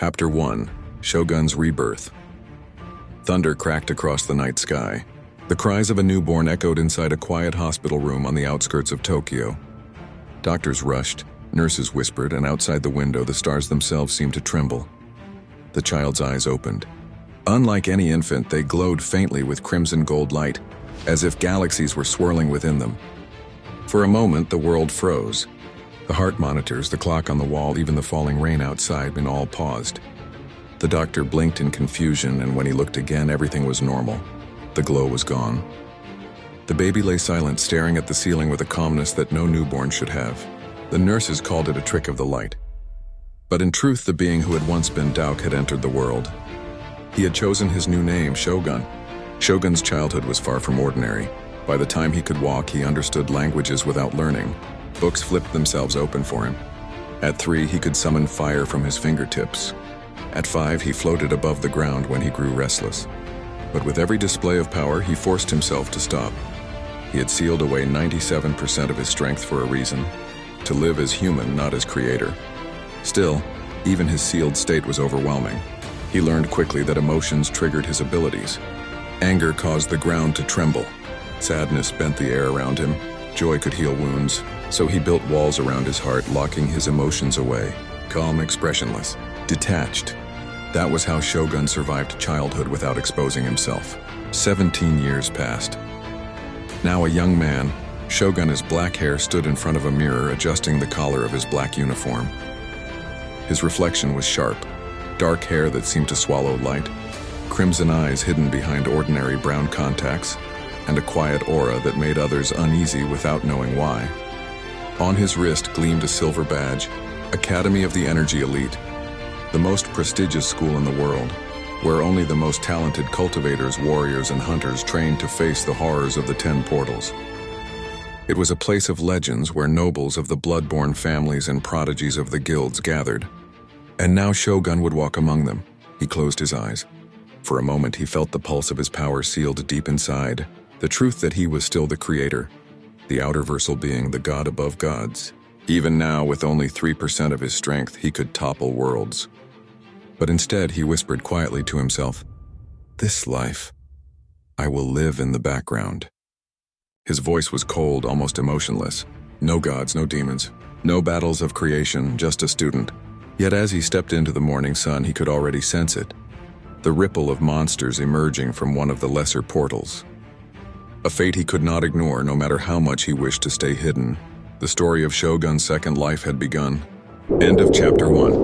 Chapter 1: Shogun's Rebirth. Thunder cracked across the night sky. The cries of a newborn echoed inside a quiet hospital room on the outskirts of Tokyo. Doctors rushed, nurses whispered, and outside the window the stars themselves seemed to tremble. The child's eyes opened. Unlike any infant, they glowed faintly with crimson gold light, as if galaxies were swirling within them. For a moment, the world froze. The heart monitors, the clock on the wall, even the falling rain outside, and all paused. The doctor blinked in confusion, and when he looked again, everything was normal. The glow was gone. The baby lay silent, staring at the ceiling with a calmness that no newborn should have. The nurses called it a trick of the light. But in truth, the being who had once been Dauk had entered the world. He had chosen his new name, Shogun. Shogun's childhood was far from ordinary. By the time he could walk, he understood languages without learning. Books flipped themselves open for him. At 3, he could summon fire from his fingertips. At 5, he floated above the ground when he grew restless. But with every display of power, he forced himself to stop. He had sealed away 97% of his strength for a reason: to live as human, not as creator. Still, even his sealed state was overwhelming. He learned quickly that emotions triggered his abilities. Anger caused the ground to tremble. Sadness bent the air around him. Joy could heal wounds. So he built walls around his heart, locking his emotions away. Calm, expressionless, detached. That was how Shogun survived childhood without exposing himself. 17 years passed. Now a young man, Shogun, his black hair, stood in front of a mirror, adjusting the collar of his black uniform. His reflection was sharp, dark hair that seemed to swallow light, crimson eyes hidden behind ordinary brown contacts, and a quiet aura that made others uneasy without knowing why. On his wrist gleamed a silver badge, Academy of the Energy Elite, the most prestigious school in the world, where only the most talented cultivators, warriors, and hunters trained to face the horrors of the 10 portals. It was a place of legends where nobles of the blood-born families and prodigies of the guilds gathered. And now Shogun would walk among them. He closed his eyes. For a moment he felt the pulse of his power sealed deep inside, the truth that he was still the creator, the outer-versal being, the god above gods. Even now, with only 3% of his strength, he could topple worlds. But instead, he whispered quietly to himself, "This life, I will live in the background." His voice was cold, almost emotionless. No gods, no demons, no battles of creation, just a student. Yet as he stepped into the morning sun, he could already sense it. The ripple of monsters emerging from one of the lesser portals. A fate he could not ignore, no matter how much he wished to stay hidden. The story of Shogun's second life had begun. End of Chapter 1.